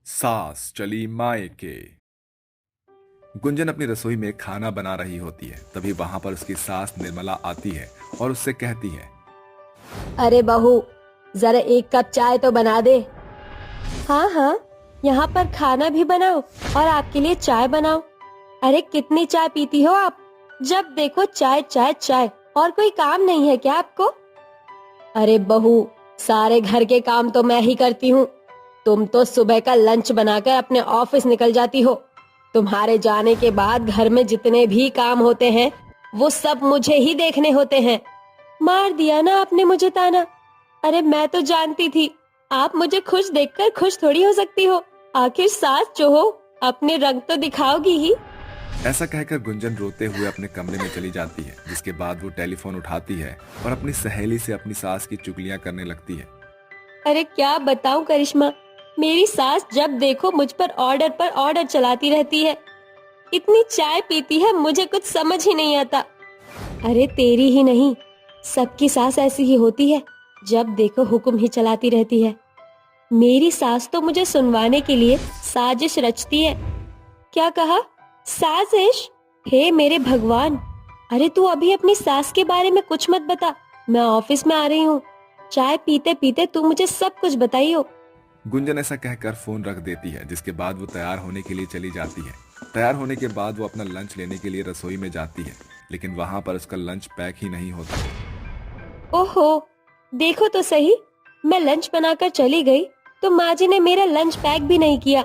सास चली मायके। गुंजन अपनी रसोई में खाना बना रही होती है। तभी वहां पर उसकी सास निर्मला आती है और उससे कहती है। अरे बहू, जरा एक कप चाय तो बना दे। हाँ हाँ, यहाँ पर खाना भी बनाओ और आपके लिए चाय बनाओ। अरे कितनी चाय पीती हो आप? जब देखो चाय चाय चाय, और कोई काम नहीं है क्या आपको? अरे बहू, सारे घर के काम तो मैं ही करती हूँ। तुम तो सुबह का लंच बनाकर अपने ऑफिस निकल जाती हो। तुम्हारे जाने के बाद घर में जितने भी काम होते हैं वो सब मुझे ही देखने होते हैं। मार दिया ना आपने मुझे ताना। अरे मैं तो जानती थी आप मुझे खुश देखकर खुश थोड़ी हो सकती हो। आखिर सास जो हो, अपने रंग तो दिखाओगी ही। ऐसा कहकर गुंजन रोते हुए अपने कमरे में चली जाती है, जिसके बाद वो टेलीफोन उठाती है और अपनी सहेली से अपनी सास की चुगलियां करने लगती है। अरे क्या बताऊं करिश्मा, मेरी सास जब देखो मुझ पर ऑर्डर चलाती रहती है। इतनी चाय पीती है, मुझे कुछ समझ ही नहीं आता। अरे तेरी ही नहीं, सबकी सास ऐसी ही होती है। जब देखो हुक्म ही चलाती रहती है। मेरी सास तो मुझे सुनवाने के लिए साजिश रचती है। क्या कहा? साजिश? हे मेरे भगवान! अरे तू अभी अपनी सास के बारे में कुछ मत बता। मैं ऑफिस में आ रही हूँ। चाय पीते पीते तू मुझे सब कुछ बताइयो। गुंजन ऐसा कहकर फोन रख देती है, जिसके बाद वो तैयार होने के लिए चली जाती है। तैयार होने के बाद वो अपना लंच लेने के लिए रसोई में जाती है, लेकिन वहां पर उसका लंच पैक ही नहीं होता। ओहो, देखो तो सही, मैं लंच बनाकर चली गई तो माँ जी ने मेरा लंच पैक भी नहीं किया।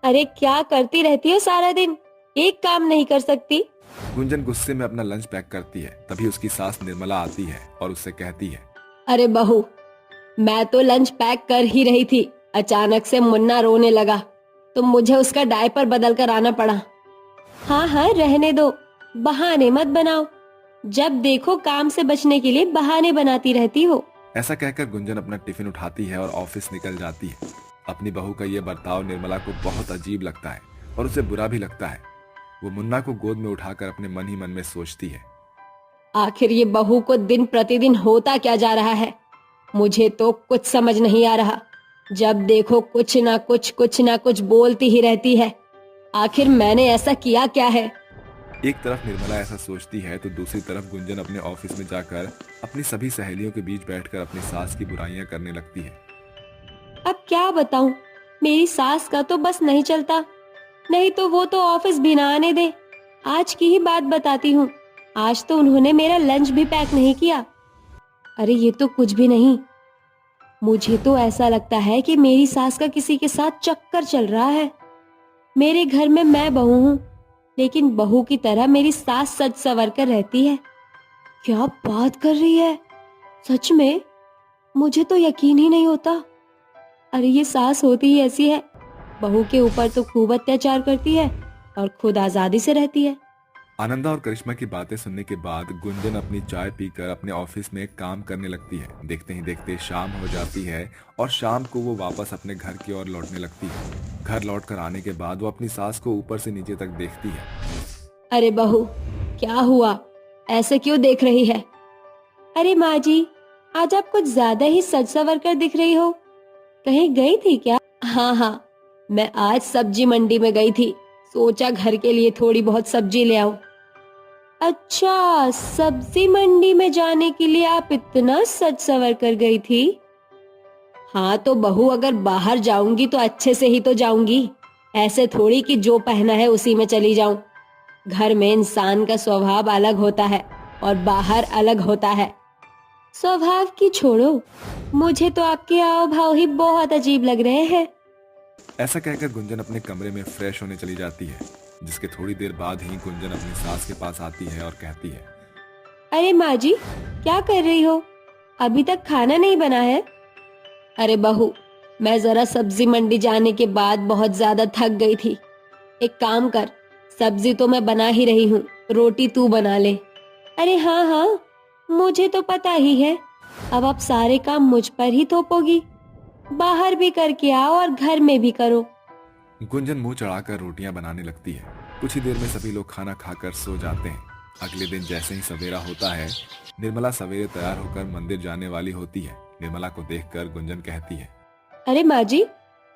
अरे क्या करती रहती हो सारा दिन, एक काम नहीं कर सकती? गुंजन गुस्से में अपना लंच पैक करती है। तभी उसकी सास निर्मला आती है और उससे कहती है। अरे बहू, मैं तो लंच पैक कर ही रही थी, अचानक से मुन्ना रोने लगा तो मुझे उसका डायपर बदल कर आना पड़ा। हाँ हाँ रहने दो, बहाने मत बनाओ। जब देखो काम से बचने के लिए बहाने बनाती रहती हो। ऐसा कहकर गुंजन अपना टिफिन उठाती है और ऑफिस निकल जाती है। अपनी बहू का यह बर्ताव निर्मला को बहुत अजीब लगता है और उसे बुरा भी लगता है। वो मुन्ना को गोद में उठाकर अपने मन ही मन में सोचती है। आखिर ये बहू को दिन प्रतिदिन होता क्या जा रहा है? मुझे तो कुछ समझ नहीं आ रहा। जब देखो कुछ ना कुछ बोलती ही रहती है। आखिर मैंने ऐसा किया क्या है? एक तरफ निर्मला ऐसा सोचती है तो दूसरी तरफ गुंजन अपने ऑफिस में जाकर अपनी सभी सहेलियों के बीच बैठकर अपनी सास की बुराइयां करने लगती है। अब क्या बताऊं, मेरी सास का तो बस नहीं चलता। नहीं तो वो तो ऑफिस भी ना आने दे। आज की ही बात बताती हूँ। आज तो उन्होंने मेरा लंच भी पैक नहीं किया। अरे ये तो कुछ भी नहीं। मुझे तो ऐसा लगता है कि मेरी सास का किसी के साथ चक्कर चल रहा है। मेरे घर में मैं बहू हूँ, लेकिन बहू की तरह मेरी सास सज संवर कर रहती है। क्या बात कर रही है? सच में? मुझे तो यकीन ही नहीं होता। अरे ये सास होती ही ऐसी है, बहू के ऊपर तो खूब अत्याचार करती है और खुद आजादी से रहती है। आनंदा और करिश्मा की बातें सुनने के बाद गुंजन अपनी चाय पीकर अपने ऑफिस में काम करने लगती है। देखते ही देखते शाम हो जाती है और शाम को वो वापस अपने घर की ओर लौटने लगती है। घर लौटकर आने के बाद वो अपनी सास को ऊपर से नीचे तक देखती है। अरे बहू, क्या हुआ? ऐसे क्यों देख रही है? अरे माँ जी, आज आप कुछ ज्यादा ही सज संवर कर दिख रही हो। कहीं गई थी क्या? हाँ हाँ, मैं आज सब्जी मंडी में गई थी। सोचा घर के लिए थोड़ी बहुत सब्जी ले आऊं। अच्छा, सब्जी मंडी में जाने के लिए आप इतना सज संवर कर गई थी? हाँ तो बहू, अगर बाहर जाऊंगी तो अच्छे से ही तो जाऊंगी। ऐसे थोड़ी कि जो पहना है उसी में चली जाऊं। घर में इंसान का स्वभाव अलग होता है और बाहर अलग होता है। स्वभाव की छोड़ो, मुझे तो आपके हाव भाव ही बहुत अजीब लग रहे हैं। ऐसा कहकर गुंजन अपने कमरे में फ्रेश होने चली जाती है, जिसके थोड़ी देर बाद ही गुंजन अपनी सास के पास आती है और कहती है। अरे माँ जी, क्या कर रही हो? अभी तक खाना नहीं बना है? अरे बहू, मैं जरा सब्जी मंडी जाने के बाद बहुत ज्यादा थक गई थी। एक काम कर, सब्जी तो मैं बना ही रही हूँ, रोटी तू बना ले। अरे हाँ हाँ, मुझे तो पता ही है। अब आप सारे काम मुझ पर ही थोपोगी। बाहर भी करके आओ और घर में भी करो। गुंजन मुंह चढ़ाकर रोटियां बनाने लगती है। कुछ ही देर में सभी लोग खाना खाकर सो जाते हैं। अगले दिन जैसे ही सवेरा होता है, निर्मला सवेरे तैयार होकर मंदिर जाने वाली होती है। निर्मला को देखकर गुंजन कहती है। अरे माँ जी,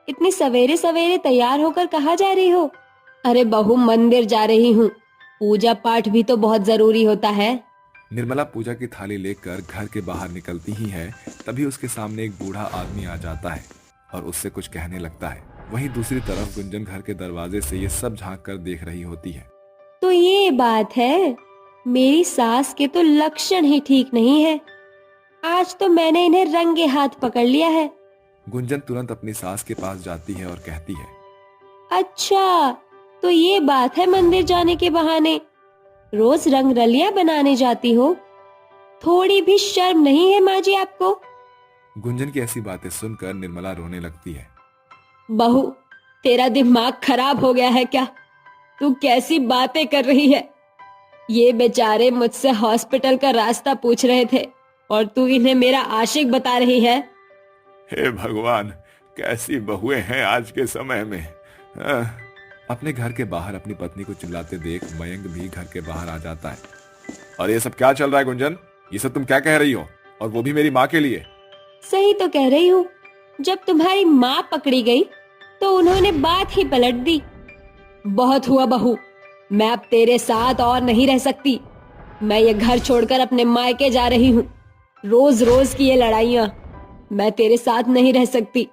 इतनी सवेरे सवेरे तैयार होकर कहाँ जा रही हो? अरे बहू, मंदिर जा रही हूँ। पूजा पाठ भी तो बहुत जरूरी होता है। निर्मला पूजा की थाली लेकर घर के बाहर निकलती ही है, तभी उसके सामने एक बूढ़ा आदमी आ जाता है और उससे कुछ कहने लगता है। वहीं दूसरी तरफ गुंजन घर के दरवाजे से ये सब झांक कर देख रही होती है। तो ये बात है, मेरी सास के तो लक्षण ही ठीक नहीं है। आज तो मैंने इन्हें रंगे हाथ पकड़ लिया है। गुंजन तुरंत अपनी सास के पास जाती है और कहती है, अच्छा, तो ये बात है मंदिर जाने के बहाने रोज रंग रलियां बनाने जाती हो। थोड़ी भी शर्म नहीं है माँ जी आपको? गुंजन की ऐसी बातें सुनकर निर्मला रोने लगती है। बहू, तेरा दिमाग खराब हो गया है क्या? तू कैसी बातें कर रही है? ये बेचारे मुझसे हॉस्पिटल का रास्ता पूछ रहे थे और तू इन्हें मेरा आशिक बता रही है। हे भगवान, कैसी बहुएं हैं आज के समय में। अपने घर के बाहर अपनी पत्नी को चिल्लाते देख मयंक भी घर के बाहर आ जाता है। और ये सब क्या चल रहा है गुंजन? ये सब तुम क्या कह रही हो? और वो भी मेरी माँ के लिए? सही तो कह रही हूँ। जब तुम्हारी माँ पकड़ी गई तो उन्होंने बात ही पलट दी। बहुत हुआ बहू, मैं अब तेरे साथ और नहीं रह सकती। मैं ये घर छोड़कर अपने मायके जा रही हूँ। रोज रोज की ये लड़ाइयाँ, मैं तेरे साथ नहीं रह सकती।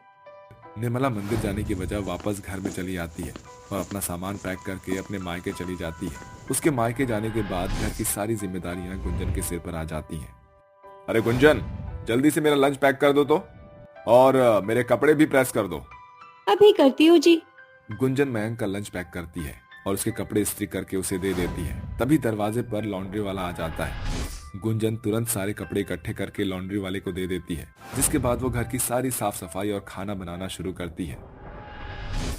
निर्मला मंदिर जाने की वजह वापस घर में चली आती है और अपना सामान पैक करके अपने मायके चली जाती है। उसके मायके जाने के बाद घर की सारी जिम्मेदारियां गुंजन के सिर पर आ जाती हैं। अरे गुंजन, जल्दी से मेरा लंच पैक कर दो तो, और मेरे कपड़े भी प्रेस कर दो। अभी करती हूँ जी। गुंजन मयंक का लंच पैक करती है और उसके कपड़े इस्त्री करके उसे दे देती है। तभी दरवाजे पर लॉन्ड्री वाला आ जाता है। गुंजन तुरंत सारे कपड़े इकट्ठे करके लॉन्ड्री वाले को दे देती है, जिसके बाद वो घर की सारी साफ सफाई और खाना बनाना शुरू करती है।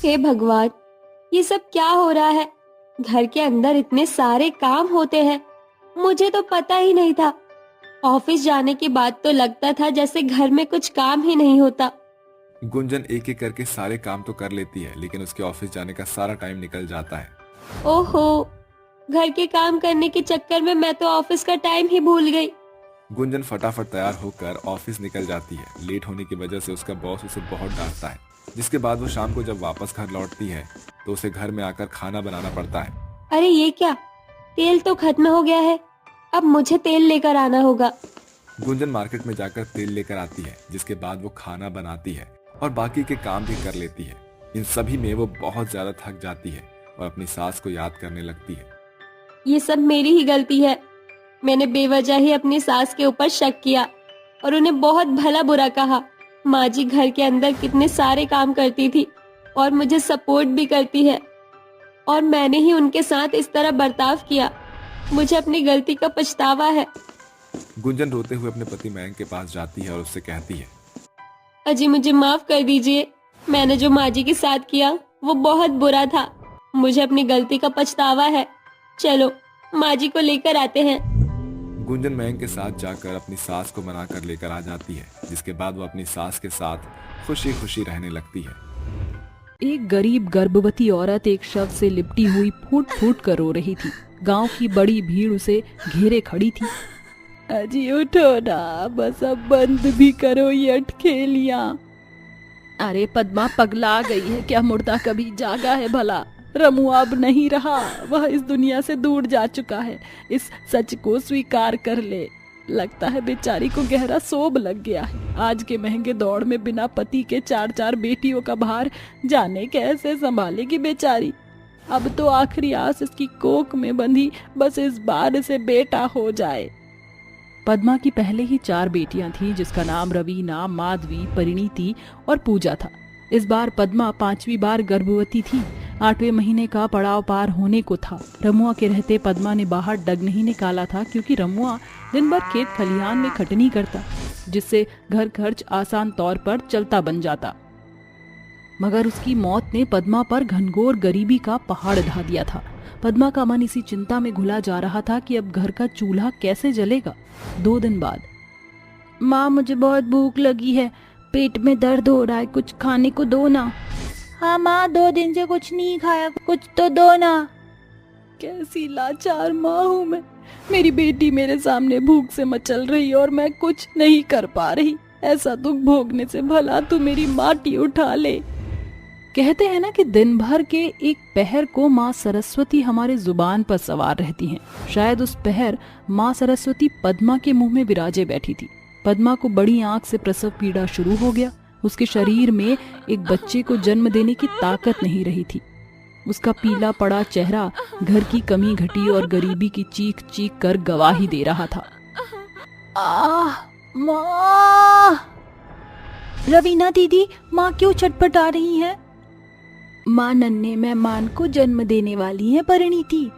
हे भगवान, ये सब क्या हो रहा है? घर के अंदर इतने सारे काम होते हैं, मुझे तो पता ही नहीं था। ऑफिस जाने के बाद तो लगता था जैसे घर में कुछ काम ही नहीं होता। गुंजन एक एक करके सारे काम तो कर लेती है, लेकिन उसके ऑफिस जाने का सारा टाइम निकल जाता है। ओहो, घर के काम करने के चक्कर में मैं तो ऑफिस का टाइम ही भूल गई। गुंजन फटाफट तैयार होकर ऑफिस निकल जाती है। लेट होने की वजह से उसका बॉस उसे बहुत डांटता है, जिसके बाद वो शाम को जब वापस घर लौटती है तो उसे घर में आकर खाना बनाना पड़ता है। अरे ये क्या, तेल तो खत्म हो गया है। अब मुझे तेल लेकर आना होगा। गुंजन मार्केट में जाकर तेल लेकर आती है, जिसके बाद वो खाना बनाती है और बाकी के काम भी कर लेती है। इन सभी में वो बहुत ज्यादा थक जाती है और अपनी सास को याद करने लगती है। ये सब मेरी ही गलती है। मैंने बेवजह ही अपनी सास के ऊपर शक किया और उन्हें बहुत भला बुरा कहा। माँ जी घर के अंदर कितने सारे काम करती थी और मुझे सपोर्ट भी करती है, और मैंने ही उनके साथ इस तरह बर्ताव किया। मुझे अपनी गलती का पछतावा है। गुंजन रोते हुए अपने पति मयंक के पास जाती है और उससे कहती है, अजी मुझे माफ कर दीजिए। मैंने जो माँ जी के साथ किया वो बहुत बुरा था। मुझे अपनी गलती का पछतावा है। चलो माँ जी को लेकर आते हैं। गुंजन मयंक के साथ जाकर अपनी सास को मनाकर लेकर आ जाती है, जिसके बाद वो अपनी सास के साथ खुशी खुशी रहने लगती है। एक गरीब गर्भवती औरत एक शव से लिपटी हुई फूट फूट कर रो रही थी। गांव की बड़ी भीड़ उसे घेरे खड़ी थी। अजी उठो ना, बस अब बंद भी करो ये अटखेलियां। अरे पद्मा पगला गई है क्या? मुर्दा कभी जागा है भला? रमू अब नहीं रहा, वह इस दुनिया से दूर जा चुका है। इस सच को स्वीकार कर ले। लगता है बेचारी को गहरा सोब लग गया है। आज के महंगे दौड़ में बिना पति के 4-4 बेटियों का भार जाने कैसे संभालेगी बेचारी। अब तो आखिरी आस इसकी कोख में बंधी, बस इस बार इसे बेटा हो जाए। पद्मा की पहले ही 4 बेटियां थीं, जिसका नाम रवीना, माधवी, परिणीति और पूजा था। इस बार पद्मा 5वीं बार गर्भवती थी। 8वें महीने का पड़ाव पार होने को था। रमुआ के रहते पद्मा ने बाहर डग नहीं निकाला था, क्योंकि रमुआ दिन भर खेत खलिहान में खटनी करता, जिससे घर खर्च आसान तौर पर चलता बन जाता। मगर उसकी मौत ने पद्मा पर घनघोर गरीबी का पहाड़ ढा दिया था। पद्मा का मन इसी चिंता में घुला जा रहा था कि अब घर का चूल्हा कैसे जलेगा। 2 दिन बाद, माँ मुझे बहुत भूख लगी है, पेट में दर्द हो रहा है, कुछ खाने को दो ना। हाँ माँ, 2 दिन से कुछ नहीं खाया, कुछ तो दो ना। कैसी लाचार माँ हूँ मैं। मेरी बेटी मेरे सामने भूख से मचल रही और मैं कुछ नहीं कर पा रही। ऐसा दुख भोगने से भला तू मेरी माटी उठा ले। कहते हैं ना कि दिन भर के एक पहर को माँ सरस्वती हमारे जुबान पर सवार रहती हैं। शायद उस पहर माँ सरस्वती पद्मा के मुंह में विराजे बैठी थी। पद्मा को बड़ी आंख से प्रसव पीड़ा शुरू हो गया। उसके शरीर में एक बच्चे को जन्म देने की ताकत नहीं रही थी। उसका पीला पड़ा चेहरा घर की कमी घटी और गरीबी की चीख चीख कर गवाही दे रहा था। माँ! रवीना दीदी, माँ क्यों छटपटा रही है? माँ नन्हे मेहमान को जन्म देने वाली है परिणीति।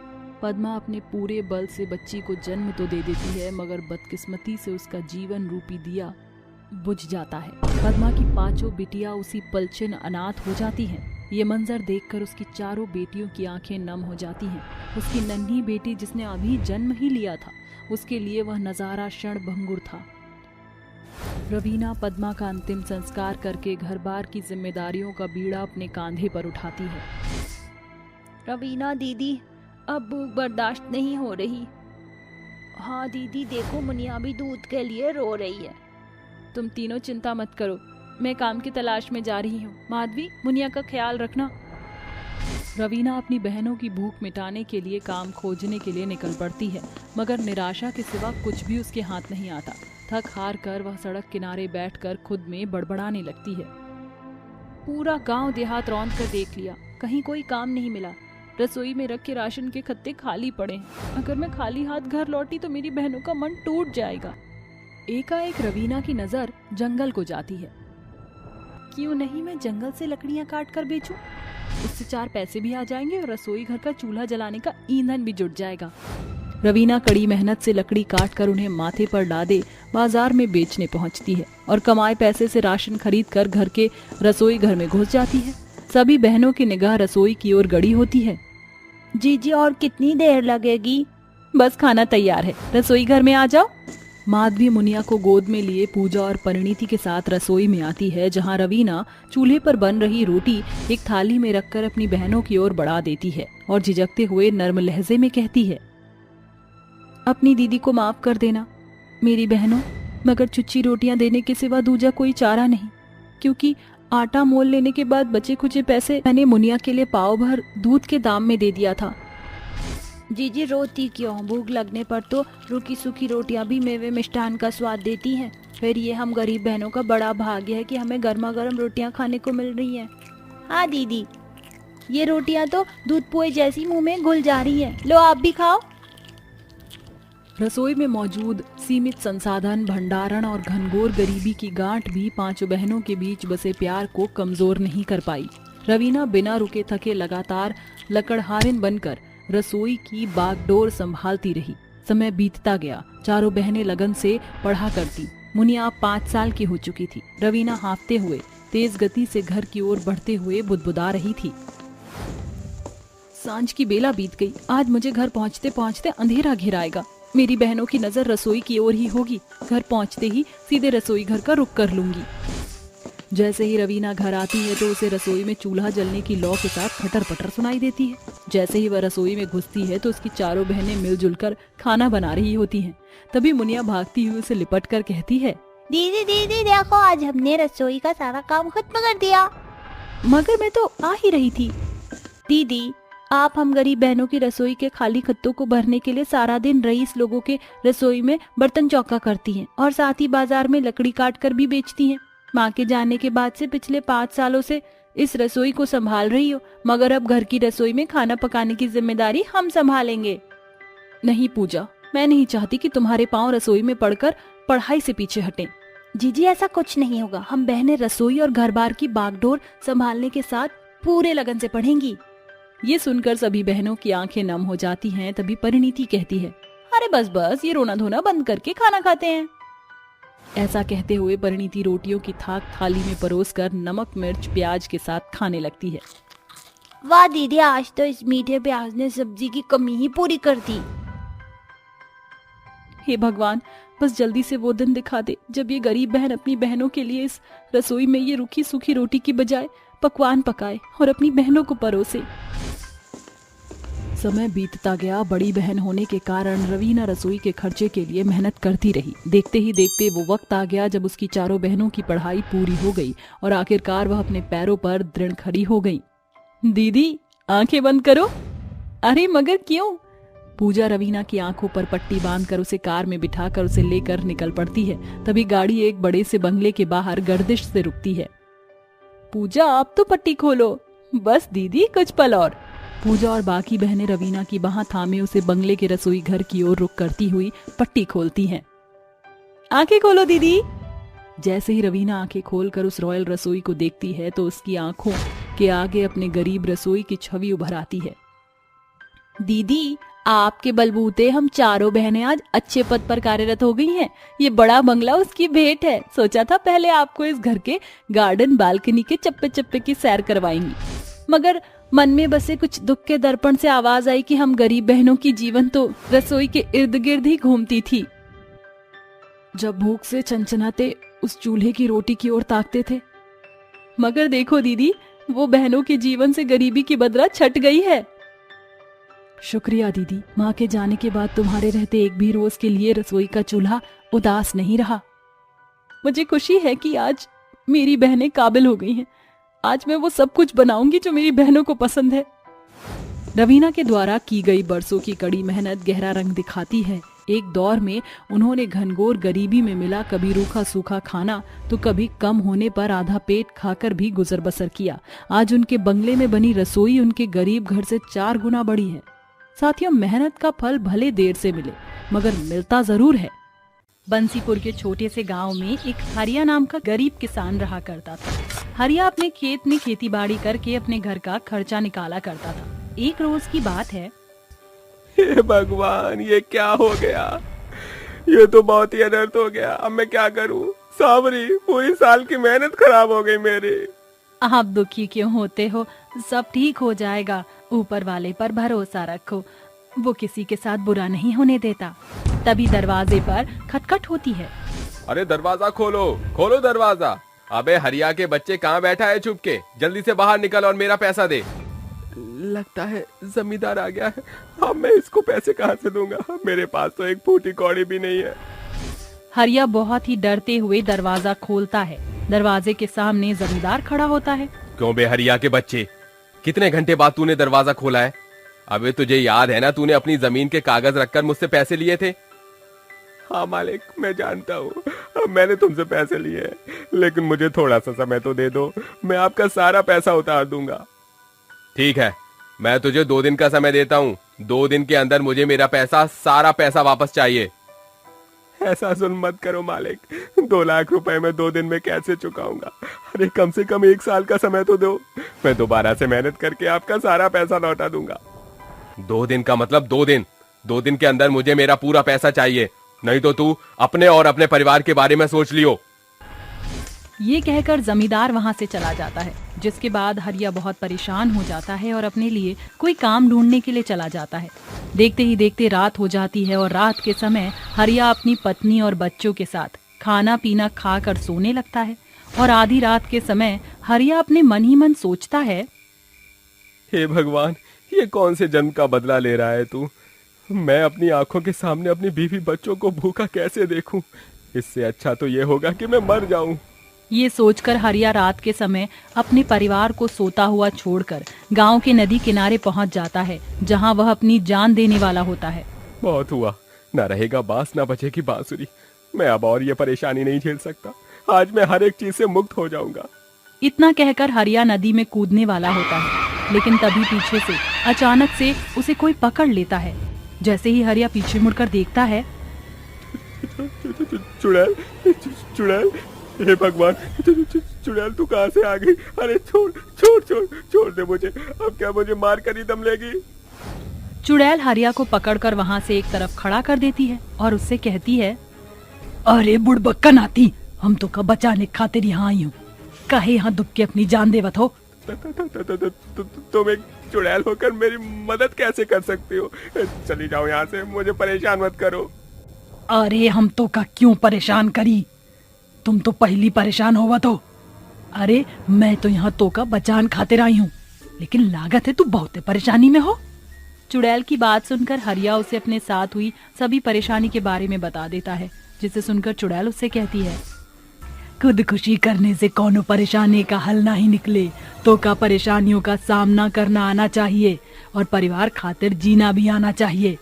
पद्मा अपने पूरे बल से बच्ची को जन्म तो दे देती है, मगर बदकिस्मती से उसका जीवन रूपी दिया बुझ जाता है। पद्मा की पांचों बिटियां उसी पलछिन अनाथ हो जाती हैं। ये मंजर देखकर उसकी चारों बेटियों की आंखें नम हो जाती हैं। उसकी नन्ही बेटी जिसने अभी जन्म ही लिया था, उसके लिए वह नजारा क्षणभंगुर था। रवीना पद्मा का अंतिम संस्कार करके घर बार की जिम्मेदारियों का बीड़ा अपने कांधे पर उठाती है। रवीना दीदी, अब भूख बर्दाश्त नहीं हो रही। हाँ दीदी, देखो मुनिया भी दूध के लिए रो रही है। तुम तीनों चिंता मत करो, मैं काम की तलाश में जा रही हूँ। माधवी, मुनिया का ख्याल रखना। रवीना अपनी बहनों की भूख मिटाने के लिए काम खोजने के लिए निकल पड़ती है, मगर निराशा के सिवा कुछ भी उसके हाथ नहीं आता। थक हार कर वह सड़क किनारे बैठकर खुद में बड़बड़ाने लगती है। पूरा गांव देहात रौंद कर देख लिया, कहीं कोई काम नहीं मिला। रसोई में रखे राशन के खत्ते खाली पड़े हैं। अगर मैं खाली हाथ घर लौटी तो मेरी बहनों का मन टूट जाएगा। एकाएक रवीना की नजर जंगल को जाती है। क्यों नहीं मैं जंगल से लकड़ियां काट कर बेचूं? उससे 4 पैसे भी आ जाएंगे और रसोई घर का चूल्हा जलाने का ईंधन भी जुट जाएगा। रवीना कड़ी मेहनत से लकड़ी काट कर उन्हें माथे पर लादे बाजार में बेचने पहुंचती है और कमाए पैसे से राशन खरीद कर घर के रसोई घर में घुस जाती है। सभी बहनों की निगाह रसोई की ओर गड़ी होती है। जीजी, और कितनी देर लगेगी? बस खाना तैयार है, रसोई घर में आ जाओ। माधवी मुनिया को गोद में लिए पूजा और परिणीति के साथ रसोई में आती है, जहां रवीना चूल्हे पर बन रही रोटी एक थाली में रखकर अपनी बहनों की ओर बढ़ा देती है और झिझकते हुए नर्म लहजे में कहती है, अपनी दीदी को माफ कर देना मेरी बहनों, मगर छुच्छी रोटियां देने के सिवा दूजा कोई चारा नहीं, क्योंकि आटा मोल लेने के बाद बचे खुचे पैसे मैंने मुनिया के लिए पाव भर दूध के दाम में दे दिया था। जीजी, रोती क्यों? भूख लगने पर तो रूखी सूखी रोटियां भी मेवे मिष्ठान का स्वाद देती हैं। फिर ये हम गरीब बहनों का बड़ा भाग्य है कि हमें गर्मा गर्म रोटियां खाने को मिल रही हैं। हाँ दीदी, ये रोटियां तो दूध पोए जैसी मुंह में घुल जा रही हैं। लो आप भी खाओ। रसोई में मौजूद सीमित संसाधन, भंडारण और घनघोर गरीबी की गांठ भी पांचों बहनों के बीच बसे प्यार को कमजोर नहीं कर पाई। रवीना बिना रुके थके लगातार लकड़हारिन बनकर रसोई की बागडोर संभालती रही। समय बीतता गया। चारों बहनें लगन से पढ़ा करती। मुनिया 5 साल की हो चुकी थी। रवीना हांफते हुए तेज गति से घर की ओर बढ़ते हुए बुदबुदा रही थी। सांझ की बेला बीत गई। आज मुझे घर पहुंचते पहुंचते अंधेरा घिराएगा। मेरी बहनों की नजर रसोई की ओर ही होगी। घर पहुंचते ही सीधे रसोई घर का रुख कर लूंगी। जैसे ही रवीना घर आती है तो उसे रसोई में चूल्हा जलने की लौ के साथ खटर पटर सुनाई देती है। जैसे ही वह रसोई में घुसती है तो उसकी चारों बहनें मिलजुल कर खाना बना रही होती हैं। तभी मुनिया भागती हुई उसे लिपट कर कहती है, दीदी दीदी देखो, आज हमने रसोई का सारा काम खत्म कर दिया। मगर मैं तो आ ही रही थी। दीदी, आप हम गरीब बहनों की रसोई के खाली खत्तों को भरने के लिए सारा दिन रईस लोगों के रसोई में बर्तन चौका करती हैं और साथ ही बाजार में लकड़ी काट कर भी बेचती हैं। माँ के जाने के बाद से पिछले 5 सालों से इस रसोई को संभाल रही हो, मगर अब घर की रसोई में खाना पकाने की जिम्मेदारी हम संभालेंगे। नहीं पूजा, मैं नहीं चाहती कि तुम्हारे पांव रसोई में पड़कर पढ़ाई से पीछे हटें। जीजी, ऐसा कुछ नहीं होगा। हम बहनें रसोई और घर बार की बागडोर संभालने के साथ पूरे लगन से पढ़ेंगी। ये सुनकर सभी बहनों की आंखें नम हो जाती हैं। तभी परिणीति कहती है, अरे बस बस, ये रोना धोना बंद करके खाना खाते हैं। ऐसा कहते हुए परिणीति रोटियों की थाक थाली में परोसकर नमक मिर्च प्याज के साथ खाने लगती है। वाह दीदी, आज तो इस मीठे प्याज ने सब्जी की कमी ही पूरी कर दी। हे भगवान, बस जल्दी से वो दिन दिखा दे जब ये गरीब बहन अपनी बहनों के लिए इस रसोई में ये रूखी सूखी रोटी की बजाय पकवान पकाए और अपनी बहनों को परोसे। समय बीतता गया। बड़ी बहन होने के कारण रवीना रसोई के खर्चे के लिए मेहनत करती रही। देखते ही देखते वो वक्त आ गया जब उसकी चारों बहनों की पढ़ाई पूरी हो गई और आखिरकार वह अपने पैरों पर दृढ़ खड़ी हो गई। दीदी आंखें बंद करो। अरे मगर क्यों? पूजा रवीना की आंखों पर पट्टी बांधकर उसे कार में बिठाकर उसे लेकर निकल पड़ती है। तभी गाड़ी एक बड़े से बंगले के बाहर गर्दिश से रुकती है। पूजा आप तो पट्टी खोलो। बस दीदी कुछ पल और। पूजा और बाकी बहनें रवीना की बाह थामे उसे बंगले के रसोई घर की ओर रुख करती हुई पट्टी खोलती हैं। आंखें खोलो दीदी। जैसे ही रवीना आंखें खोलकर उस रॉयल रसोई को देखती है तो उसकी आंखों के आगे अपने गरीब रसोई की छवि उभर आती है। दीदी आपके बलबूते हम चारों बहनें आज अच्छे पद पर कार्यरत हो गई हैं। ये बड़ा बंगला उसकी भेंट है। सोचा था पहले आपको इस घर के गार्डन बालकनी के चप्पे चप्पे की सैर करवाएंगी, मगर मन में बसे कुछ दुख के दर्पण से आवाज आई कि हम गरीब बहनों की जीवन तो रसोई के इर्द गिर्द ही घूमती थी। जब भूख से चंचनाते उस चूल्हे की रोटी की ओर ताकते थे। मगर देखो दीदी, वो बहनों के जीवन से गरीबी की बदरा छट गई है। शुक्रिया दीदी, माँ के जाने के बाद तुम्हारे रहते एक भी रोज के लिए रसोई का चूल्हा उदास नहीं रहा। मुझे खुशी है कि आज मेरी बहनें काबिल हो गई हैं। आज मैं वो सब कुछ बनाऊंगी जो मेरी बहनों को पसंद है। रवीना के द्वारा की गई बरसों की कड़ी मेहनत गहरा रंग दिखाती है। एक दौर में उन्होंने घनघोर गरीबी में मिला कभी रूखा सूखा खाना तो कभी कम होने पर आधा पेट खाकर भी गुजर बसर किया। आज उनके बंगले में बनी रसोई उनके गरीब घर से 4 गुना बड़ी है। साथियों, मेहनत का फल भले देर से मिले मगर मिलता जरूर है। बंसीपुर के छोटे से गांव में एक हरिया नाम का गरीब किसान रहा करता था। हरिया अपने खेत में खेती बाड़ी करके अपने घर का खर्चा निकाला करता था। एक रोज की बात है। हे भगवान, ये क्या हो गया? ये तो बहुत ही अनर्थ हो गया। अब मैं क्या करूं? सावरी, पूरी साल की मेहनत खराब हो गई मेरी। आप दुखी क्यों होते हो? सब ठीक हो जाएगा। ऊपर वाले पर भरोसा रखो, वो किसी के साथ बुरा नहीं होने देता। तभी दरवाजे पर खटखट होती है। अरे दरवाजा खोलो, खोलो दरवाजा। अबे हरिया के बच्चे कहाँ बैठा है छुप के? जल्दी से बाहर निकल और मेरा पैसा दे। लगता है जमींदार आ गया है। अब मैं इसको पैसे कहाँ से दूंगा? मेरे पास तो एक फूटी कौड़ी भी नहीं है। हरिया बहुत ही डरते हुए दरवाजा खोलता है। दरवाजे के सामने जमींदार खड़ा होता है। क्यों बे हरिया के बच्चे, कितने घंटे बाद तूने दरवाजा खोला है? अबे तुझे याद है ना, तूने अपनी जमीन के कागज रखकर मुझसे पैसे लिए थे। हाँ मालिक, मैं जानता हूँ, अब मैंने तुमसे पैसे लिए हैं, लेकिन मुझे थोड़ा सा समय तो दे दो। मैं आपका सारा पैसा उतार दूंगा। ठीक है, मैं तुझे 2 दिन का समय देता हूँ। 2 दिन के अंदर मुझे मेरा पैसा, सारा पैसा वापस चाहिए। ऐसा जुल्म मत करो मालिक, 2 लाख रुपए मैं 2 दिन में कैसे चुकाऊंगा? अरे कम से कम 1 साल का समय तो दो। मैं दोबारा से मेहनत करके आपका सारा पैसा लौटा दूंगा। 2 दिन का मतलब 2 दिन। 2 दिन के अंदर मुझे मेरा पूरा पैसा चाहिए, नहीं तो तू अपने और अपने परिवार के बारे में सोच लियो। ये कहकर जमींदार वहाँ से चला जाता है, जिसके बाद हरिया बहुत परेशान हो जाता है और अपने लिए कोई काम ढूंढने के लिए चला जाता है। देखते ही देखते रात हो जाती है और रात के समय हरिया अपनी पत्नी और बच्चों के साथ खाना पीना खाकर सोने लगता है। और आधी रात के समय हरिया अपने मन ही मन सोचता है, हे भगवान, ये कौन से जन्म का बदला ले रहा है तू? मैं अपनी आंखों के सामने अपनी बीवी बच्चों को भूखा कैसे देखूं? इससे अच्छा तो ये होगा कि मैं मर जाऊं। ये सोचकर हरिया रात के समय अपने परिवार को सोता हुआ छोड़कर गांव के नदी किनारे पहुंच जाता है, जहां वह अपनी जान देने वाला होता है। बहुत हुआ, ना रहेगा बांस ना बचेगी बांसुरी। मैं अब और ये परेशानी नहीं झेल सकता। आज मैं हर एक चीज से मुक्त हो जाऊंगा। इतना कहकर हरिया नदी में कूदने वाला होता है, लेकिन तभी पीछे से अचानक से उसे कोई पकड़ लेता है। जैसे ही हरिया पीछे मुड़कर देखता है, चुड़ैल, चुड़ैल, हे भगवान, चुड़ैल तू कहाँ से आ गई? अरे छोड़ छोड़ छोड़ छोड़ दे मुझे। अब क्या मुझे मार कर ही दम लेगी? चुड़ैल हरिया को पकड़कर वहां से एक तरफ खड़ा कर देती है और उससे कहती है, अरे बुड़बक्का नाती, हम तो का बचाने खातिर यहाँ आई हूँ, काहे यहाँ दुब के अपनी जान देवत हो? तुम एक चुड़ैल होकर मेरी मदद कैसे कर सकती हो? चली जाओ यहाँ से, मुझे परेशान मत करो। अरे हम तो का क्यों परेशान करी? तुम तो पहली परेशान होवा तो। अरे मैं तो यहाँ तो का बचान खातिर आई हूँ, लेकिन लागत है तू बहुत परेशानी में हो। चुड़ैल की बात सुनकर हरिया उसे अपने साथ हुई सभी परेशानी के बारे में बता देता है, जिसे सुनकर चुड़ैल उससे कहती है, खुदकुशी करने से कौनो परेशानी का हल नहीं निकले तो का परेशानियों का सामना करना आना चाहिए और परिवार खातिर जीना भी आना चाहिए।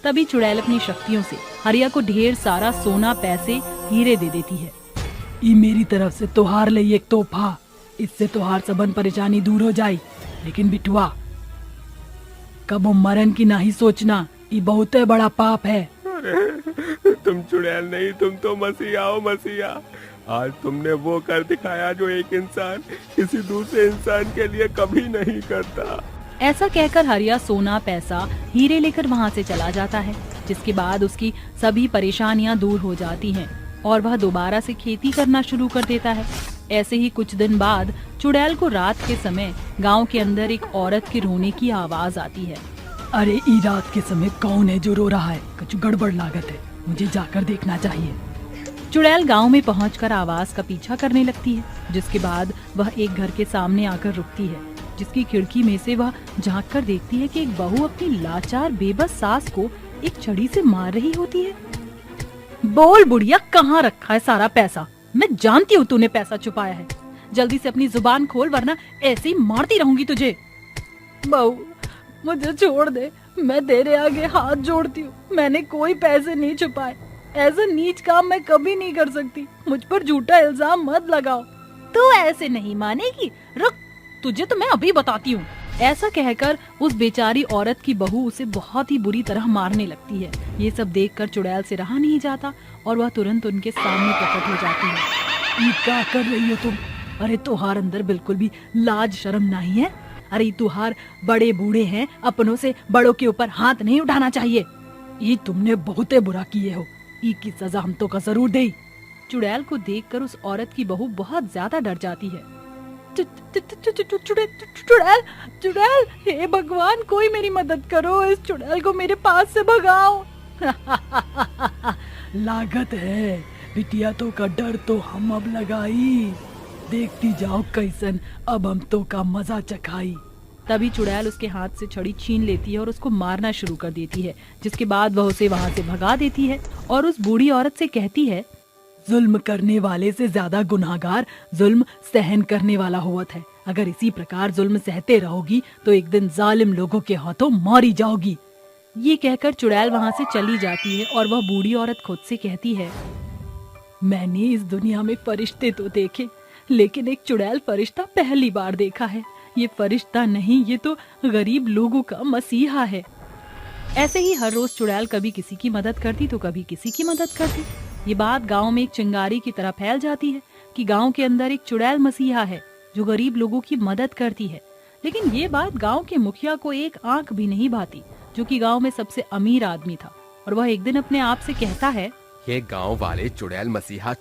तभी चुड़ैल अपनी शक्तियों से हरिया को ढेर सारा सोना, पैसे, हीरे दे देती है। ई मेरी तरफ से तोहार लिए एक तोहफा, इससे तोहार सबन परेशानी दूर हो जाए। लेकिन बिटुआ, कबो मरण की नहीं सोचना, ये बहुत बड़ा पाप है। अरे तुम चुड़ैल नहीं, तुम तो मसीहा हो मसीहा। आज तुमने वो कर दिखाया जो एक इंसान किसी दूसरे इंसान के लिए कभी नहीं करता। ऐसा कहकर हरिया सोना, पैसा, हीरे लेकर वहाँ से चला जाता है, जिसके बाद उसकी सभी परेशानियाँ दूर हो जाती हैं और वह दोबारा से खेती करना शुरू कर देता है। ऐसे ही कुछ दिन बाद चुड़ैल को रात के समय गांव के अंदर एक औरत के रोने की आवाज आती है। अरे ई रात के समय कौन है जो रो रहा है? कुछ गड़बड़ लागत है, मुझे जाकर देखना चाहिए। चुड़ैल गांव में पहुंचकर आवाज का पीछा करने लगती है, जिसके बाद वह एक घर के सामने आकर रुकती है, जिसकी खिड़की में से वह झांक कर देखती है कि एक बहू अपनी लाचार बेबस सास को एक छड़ी से मार रही होती है। बोल बुढ़िया, कहाँ रखा है सारा पैसा? मैं जानती हूँ तूने पैसा छुपाया है, जल्दी से अपनी जुबान खोल वरना ऐसे ही मारती रहूंगी तुझे। बहू, मुझे छोड़ दे, मैं तेरे आगे हाथ जोड़ती हूँ, मैंने कोई पैसे नहीं छुपाए, ऐसा नीच काम मैं कभी नहीं कर सकती, मुझ पर झूठा इल्जाम मत लगाओ। तू ऐसे नहीं मानेगी, रुक, तुझे तो मैं अभी बताती हूँ। ऐसा कहकर उस बेचारी औरत की बहू उसे बहुत ही बुरी तरह मारने लगती है। ये सब देखकर चुड़ैल से रहा नहीं जाता और वह तुरंत उनके सामने प्रकट हो जाती है। ये क्या कर रही हो तुम? अरे तुहार अंदर बिल्कुल भी लाज शर्म नहीं है? अरे तुहार बड़े बूढ़े हैं, अपनों से बड़ों के ऊपर हाथ नहीं उठाना चाहिए। ये तुमने बहुते बुरा किए हो, की सजा हम तो का जरूर दे। चुड़ैल को देखकर उस औरत की बहू बहुत ज्यादा डर जाती है। चुड़ैल, चुड़ैल, हे भगवान, कोई मेरी मदद करो, इस चुड़ैल को मेरे पास से भगाओ। लागत है बिटिया, तो का डर तो हम अब लगाई, देखती जाओ कैसन अब हम तो का मजा चखाई। तभी चुड़ैल उसके हाथ से छड़ी छीन लेती है और उसको मारना शुरू कर देती है, जिसके बाद वह उसे वहाँ से भगा देती है और उस बूढ़ी औरत से कहती है, जुल्म करने वाले से ज्यादा गुनाहगार जुल्म सहन करने वाला होवत है। अगर इसी प्रकार जुल्म सहते रहोगी तो एक दिन जालिम लोगों के हाथों मारी जाओगी। ये कहकर चुड़ैल वहाँ से चली जाती है और वह बूढ़ी औरत खुद से कहती है, मैंने इस दुनिया में फरिश्ते तो देखे, लेकिन एक चुड़ैल फरिश्ता पहली बार देखा है। ये फरिश्ता नहीं, ये तो गरीब लोगों का मसीहा है। ऐसे ही हर रोज चुड़ैल कभी किसी की मदद करती तो कभी किसी की मदद करती। ये बात गांव में एक चिंगारी की तरह फैल जाती है कि गांव के अंदर एक चुड़ैल मसीहा है जो गरीब लोगों की मदद करती है। लेकिन ये बात गांव के मुखिया को एक आंख भी नहीं भाती, जो कि गांव में सबसे अमीर आदमी था। और वह एक दिन अपने आप से कहता है, ये गांव वाले चुड़ैल मसीहा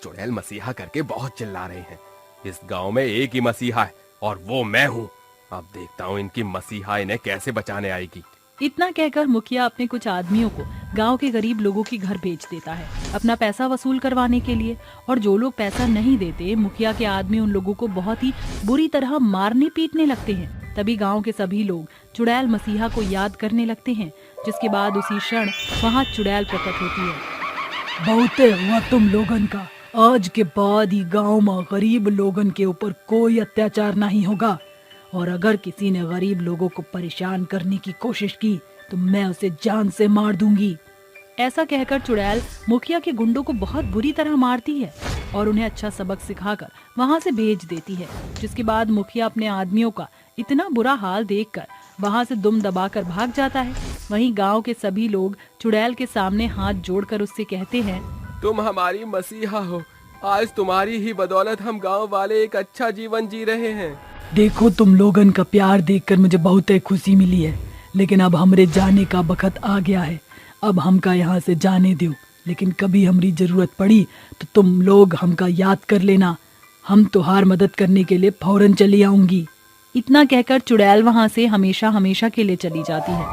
करके बहुत चिल्ला रहे हैं। इस गांव में एक ही मसीहा है और वो मैं हूँ। अब देखता हूँ इनकी मसीहा इन्हें कैसे बचाने आएगी। इतना कहकर मुखिया अपने कुछ आदमियों को गांव के गरीब लोगों के घर भेज देता है अपना पैसा वसूल करवाने के लिए। और जो लोग पैसा नहीं देते, मुखिया के आदमी उन लोगों को बहुत ही बुरी तरह मारने पीटने लगते हैं। तभी गांव के सभी लोग चुड़ैल मसीहा को याद करने लगते हैं, जिसके बाद उसी क्षण वहाँ चुड़ैल प्रकट होती है। बहुत हुआ तुम लोगन का, आज के बाद ही गाँव में गरीब लोगन के ऊपर कोई अत्याचार नहीं होगा, और अगर किसी ने गरीब लोगों को परेशान करने की कोशिश की तो मैं उसे जान से मार दूंगी। ऐसा कहकर चुड़ैल मुखिया के गुंडों को बहुत बुरी तरह मारती है और उन्हें अच्छा सबक सिखाकर वहां से भेज देती है। जिसके बाद मुखिया अपने आदमियों का इतना बुरा हाल देखकर वहां से दुम दबाकर भाग जाता है। वहीं गांव के सभी लोग चुड़ैल के सामने हाथ जोड़कर उससे कहते हैं, तुम हमारी मसीहा हो, आज तुम्हारी ही बदौलत हम गाँव वाले एक अच्छा जीवन जी रहे हैं। देखो, तुम लोगन का प्यार देखकर मुझे बहुत खुशी मिली है, लेकिन अब हमरे जाने का वक्त आ गया है। अब हमका यहाँ से जाने दो, लेकिन कभी हमारी जरूरत पड़ी तो तुम लोग हमका याद कर लेना, हम तुहार मदद करने के लिए फौरन चली आऊंगी। इतना कहकर चुड़ैल वहाँ से हमेशा हमेशा के लिए चली जाती है।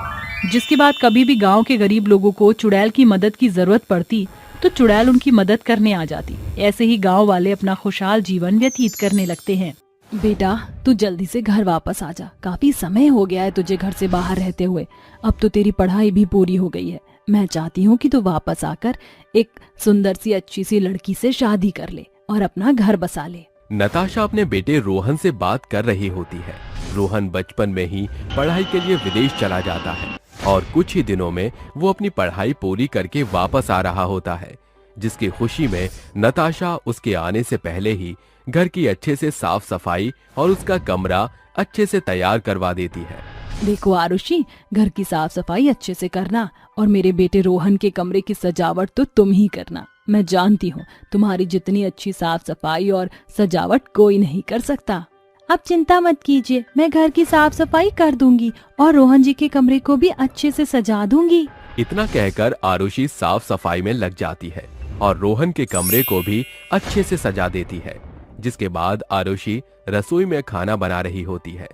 जिसके बाद कभी भी गांव के गरीब लोगों को चुड़ैल की मदद की जरूरत पड़ती तो चुड़ैल उनकी मदद करने आ जाती। ऐसे ही गाँव वाले अपना खुशहाल जीवन व्यतीत करने लगते हैं। बेटा तू जल्दी से घर वापस आ जा, काफी समय हो गया है तुझे घर से बाहर रहते हुए। अब तो तेरी पढ़ाई भी पूरी हो गई है। मैं चाहती हूँ कि तू वापस आकर एक सुंदर सी अच्छी सी लड़की से शादी कर ले और अपना घर बसा ले। नताशा अपने बेटे रोहन से बात कर रही होती है। रोहन बचपन में ही पढ़ाई के लिए विदेश चला जाता है और कुछ ही दिनों में वो अपनी पढ़ाई पूरी करके वापस आ रहा होता है, जिसकी खुशी में नताशा उसके आने से पहले ही घर की अच्छे से साफ सफाई और उसका कमरा अच्छे से तैयार करवा देती है। देखो आरुषि, घर की साफ सफाई अच्छे से करना और मेरे बेटे रोहन के कमरे की सजावट तो तुम ही करना। मैं जानती हूँ तुम्हारी जितनी अच्छी साफ सफाई और सजावट कोई नहीं कर सकता। अब चिंता मत कीजिए, मैं घर की साफ सफाई कर दूंगी और रोहन जी के कमरे को भी अच्छे से सजा दूंगी। इतना कहकर आरुषि साफ सफाई में लग जाती है और रोहन के कमरे को भी अच्छे से सजा देती है। जिसके बाद आरुषि रसोई में खाना बना रही होती है।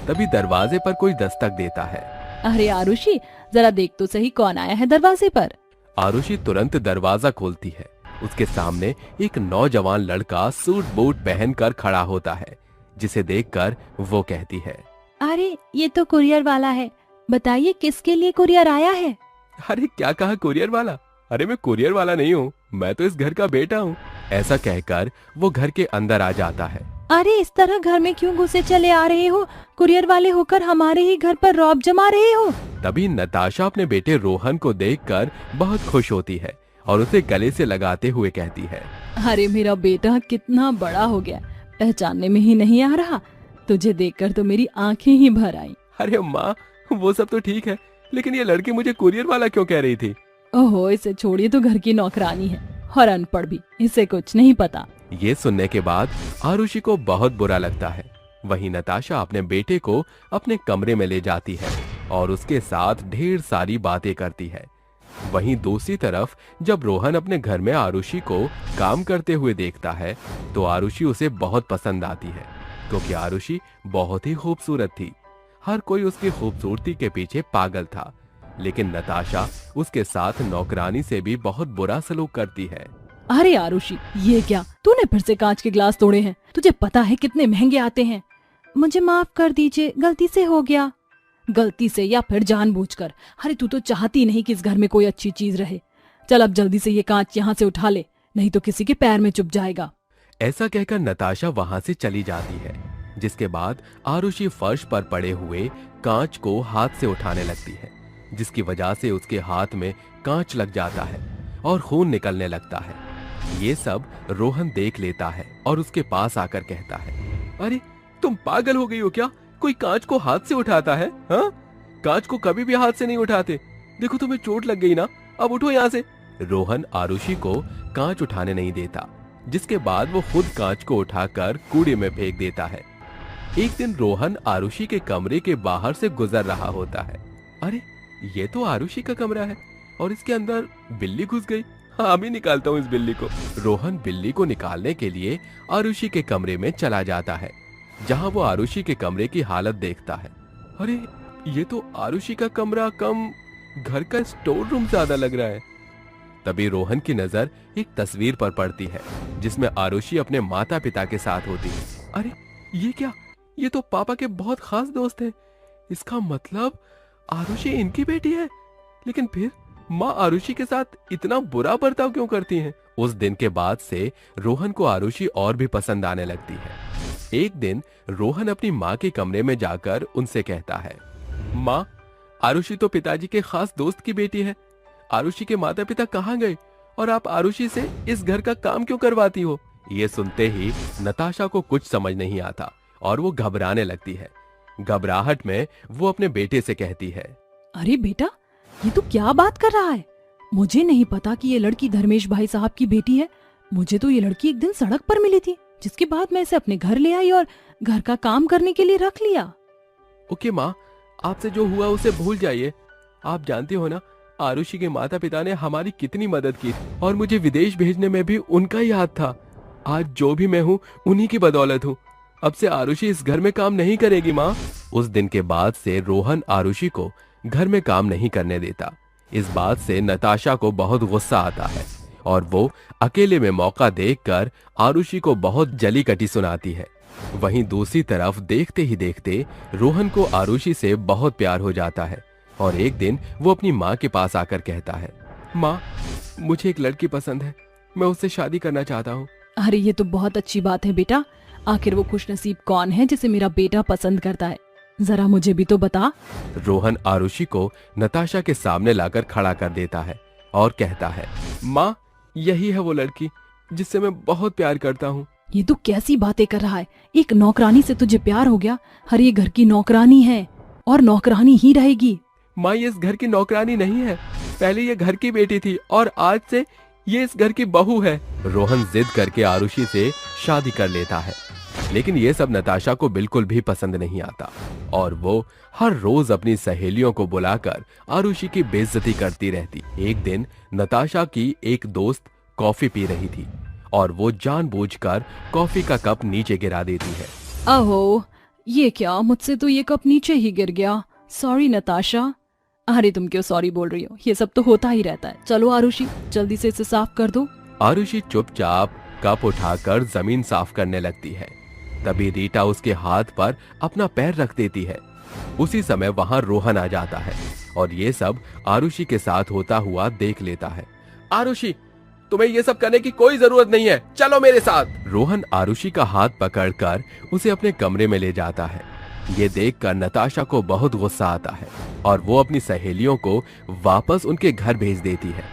तभी दरवाजे पर कोई दस्तक देता है। अरे आरुषि, जरा देख तो सही कौन आया है दरवाजे पर। आरुषि तुरंत दरवाजा खोलती है। उसके सामने एक नौजवान लड़का सूट बूट पहनकर खड़ा होता है, जिसे देखकर वो कहती है, अरे ये तो कुरियर वाला है, बताइए किसके लिए कुरियर आया है। अरे क्या कहा कुरियर वाला? अरे मैं कुरियर वाला नहीं हूँ, मैं तो इस घर का बेटा हूँ। ऐसा कहकर वो घर के अंदर आ जाता है। अरे इस तरह घर में क्यों घुसे चले आ रहे हो? कुरियर वाले होकर हमारे ही घर पर रौब जमा रहे हो। तभी नताशा अपने बेटे रोहन को देखकर बहुत खुश होती है और उसे गले से लगाते हुए कहती है, अरे मेरा बेटा कितना बड़ा हो गया, पहचानने में ही नहीं आ रहा। तुझे देखकर तो मेरी आंखें ही भर आई। अरे माँ, वो सब तो ठीक है, लेकिन ये लड़की मुझे कुरियर वाला क्यों कह रही थी? ओहो, इसे छोड़िए, तो घर की नौकरानी है और अनपढ़ भी, इसे कुछ नहीं पता। ये सुनने के बाद आरुषि को बहुत बुरा लगता है। वहीं नताशा अपने बेटे को अपने कमरे में ले जाती है और उसके साथ ढेर सारी बातें करती है। वहीं दूसरी तरफ जब रोहन अपने घर में आरुषि को काम करते हुए देखता है तो आरुषि उसे बहुत पसंद आती है, क्योंकि आरुषि बहुत ही खूबसूरत थी। हर कोई उसकी खूबसूरती के पीछे पागल था, लेकिन नताशा उसके साथ नौकरानी से भी बहुत बुरा सलूक करती है। अरे आरुषि, ये क्या, तूने फिर से कांच के ग्लास तोड़े हैं? तुझे पता है कितने महंगे आते हैं। मुझे माफ कर दीजिए, गलती से हो गया। गलती से या फिर जानबूझकर? अरे तू तो चाहती नहीं कि इस घर में कोई अच्छी चीज रहे। चल अब जल्दी से ये कांच यहाँ से उठा ले, नहीं तो किसी के पैर में चुभ जाएगा। ऐसा कहकर नताशा वहां से चली जाती है, जिसके बाद आरुषि फर्श पर पड़े हुए कांच को हाथ से उठाने लगती है, जिसकी वजह से उसके हाथ में कांच लग जाता है और खून निकलने लगता है। ये सब रोहन देख लेता है और उसके पास आकर कहता है, अरे तुम पागल हो गई हो क्या? कोई कांच को हाथ से उठाता है? हाँ, कांच को कभी भी हाथ से नहीं उठाते। देखो तुम्हें चोट लग गई ना, अब उठो यहाँ से। रोहन आरुषि को कांच उठाने नहीं देता, जिसके बाद वो खुद कांच को उठाकर कूड़े में फेंक देता है। एक दिन रोहन आरुषि के कमरे के बाहर से गुजर रहा होता है। अरे ये तो आरुषि का कमरा है और इसके अंदर बिल्ली घुस गई। हाँ, अभी निकालता हूँ इस बिल्ली को। रोहन बिल्ली को निकालने के लिए आरुषि के कमरे में चला जाता है, जहाँ वो आरुषि के कमरे की हालत देखता है। अरे ये तो आरुषि का कमरा कम घर का स्टोर रूम ज्यादा लग रहा है। तभी रोहन की नजर एक तस्वीर पर पड़ती है, जिसमें आरुषि अपने माता पिता के साथ होती है। अरे ये क्या, ये तो पापा के बहुत खास दोस्त हैं। इसका मतलब आरुषि इनकी बेटी है। लेकिन फिर माँ आरुषि के साथ इतना बुरा बर्ताव क्यों करती हैं? उस दिन के बाद से रोहन को आरुषि और भी पसंद आने लगती है। एक दिन रोहन अपनी माँ के कमरे में जाकर उनसे कहता है, माँ, आरुषि तो पिताजी के खास दोस्त की बेटी है। आरुषि के माता पिता कहाँ गए और आप आरुषि से इस घर का काम क्यों करवाती हो? ये सुनते ही नताशा को कुछ समझ नहीं आता और वो घबराने लगती है। घबराहट में वो अपने बेटे से कहती है, अरे बेटा, ये तू क्या बात कर रहा है? मुझे नहीं पता कि ये लड़की धर्मेश भाई साहब की बेटी है। मुझे तो ये लड़की एक दिन सड़क पर मिली थी, जिसके बाद मैं इसे अपने घर ले आई और घर का काम करने के लिए रख लिया। ओके माँ, आपसे जो हुआ उसे भूल जाइए। आप जानते हो ना, आरुषि के माता पिता ने हमारी कितनी मदद की और मुझे विदेश भेजने में भी उनका ही हाथ था। आज जो भी मैं हूँ उन्हीं की बदौलत हूँ। अब से आरुषि इस घर में काम नहीं करेगी माँ। उस दिन के बाद से रोहन आरुषि को घर में काम नहीं करने देता। इस बात से नताशा को बहुत गुस्सा आता है और वो अकेले में मौका देखकर आरुषि को बहुत जली कटी सुनाती है वहीं दूसरी तरफ देखते ही देखते रोहन को आरुषि से बहुत प्यार हो जाता है और एक दिन वो अपनी माँ के पास आकर कहता है, माँ, मुझे एक लड़की पसंद है, मैं उससे शादी करना चाहता हूँ। अरे ये तो बहुत अच्छी बात है बेटा। आखिर वो खुशनसीब कौन है जिसे मेरा बेटा पसंद करता है? जरा मुझे भी तो बता। रोहन आरुषि को नताशा के सामने लाकर खड़ा कर देता है और कहता है, माँ, यही है वो लड़की जिससे मैं बहुत प्यार करता हूँ। ये तो कैसी बातें कर रहा है? एक नौकरानी से तुझे प्यार हो गया? हर ये घर की नौकरानी है और नौकरानी ही रहेगी। माँ, ये इस घर की नौकरानी नहीं है, पहले ये घर की बेटी थी और आज से ये इस घर की बहू है। रोहन जिद करके आरुषि से शादी कर लेता है, लेकिन ये सब नताशा को बिल्कुल भी पसंद नहीं आता और वो हर रोज अपनी सहेलियों को बुलाकर आरुषि की बेइज्जती करती रहती। एक दिन नताशा की एक दोस्त कॉफी पी रही थी और वो जानबूझकर कॉफी का कप नीचे गिरा देती है। अहो, ये क्या? मुझसे तो ये कप नीचे ही गिर गया। सॉरी नताशा। अरे तुम क्यों सॉरी बोल रही हो? ये सब तो होता ही रहता है। चलो आरुषि, जल्दी से इसे साफ कर दो। आरुषि चुपचाप कप उठाकर जमीन साफ करने लगती है। तभी रीटा उसके हाथ पर अपना पैर रख देती है। उसी समय वहां रोहन आ जाता है और ये सब आरुषि के साथ होता हुआ देख लेता है। आरुषि, तुम्हें ये सब करने की कोई जरूरत नहीं है, चलो मेरे साथ। रोहन आरुषि का हाथ पकड़कर उसे अपने कमरे में ले जाता है। ये देखकर नताशा को बहुत गुस्सा आता है और वो अपनी सहेलियों को वापस उनके घर भेज देती है।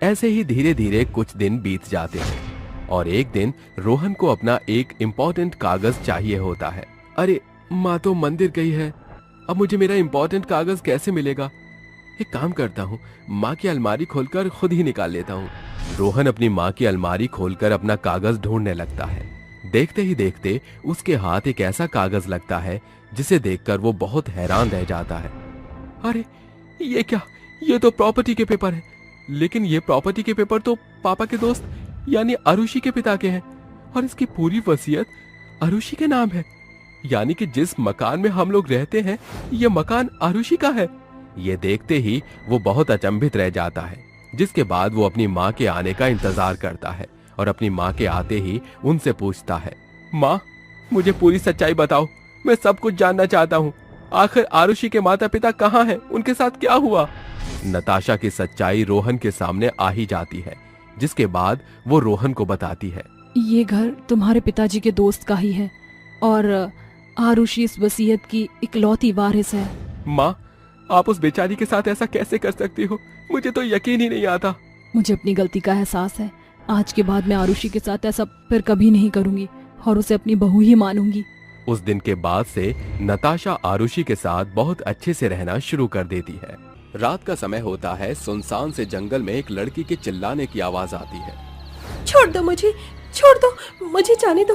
ऐसे ही धीरे धीरे कुछ दिन बीत जाते हैं और एक दिन रोहन को अपना एक इम्पोर्टेंट कागज चाहिए होता है। अरे, माँ तो मंदिर गई है, अब मुझे मेरा इम्पोर्टेंट कागज कैसे मिलेगा? एक काम करता हूँ, माँ की अलमारी खोलकर खुद ही निकाल लेता हूँ। रोहन अपनी माँ की अलमारी खोलकर अपना कागज ढूंढने लगता है। देखते ही देखते उसके हाथ एक ऐसा कागज लगता है जिसे देखकर वो बहुत हैरान रह जाता है। अरे ये क्या? ये तो प्रॉपर्टी के पेपर है, लेकिन ये प्रॉपर्टी के पेपर तो पापा के दोस्त यानी आरुषि के पिता के हैं और इसकी पूरी वसीयत आरुषि के नाम है। यानी कि जिस मकान में हम लोग रहते हैं ये मकान आरुषि का है। ये देखते ही वो बहुत अचंभित रह जाता है, जिसके बाद वो अपनी माँ के आने का इंतजार करता है और अपनी माँ के आते ही उनसे पूछता है, माँ, मुझे पूरी सच्चाई बताओ, मैं सब कुछ जानना चाहता हूँ। आखिर आरुषि के माता पिता कहाँ हैं? उनके साथ क्या हुआ? नताशा की सच्चाई रोहन के सामने आ ही जाती है, जिसके बाद वो रोहन को बताती है, ये घर तुम्हारे पिताजी के दोस्त का ही है और आरुषि इस वसीयत की इकलौती वारिस है। माँ, आप उस बेचारी के साथ ऐसा कैसे कर सकती हो? मुझे तो यकीन ही नहीं आता। मुझे अपनी गलती का एहसास है। आज के बाद मैं आरुषि के साथ ऐसा फिर कभी नहीं करूंगी और उसे अपनी बहू ही मानूंगी। उस दिन के बाद से नताशा आरुषि के साथ बहुत अच्छे से रहना शुरू कर देती है। रात का समय होता है। सुनसान से जंगल में एक लड़की के चिल्लाने की आवाज आती है। छोड़ दो मुझे, छोड़ दो, मुझे जाने दो,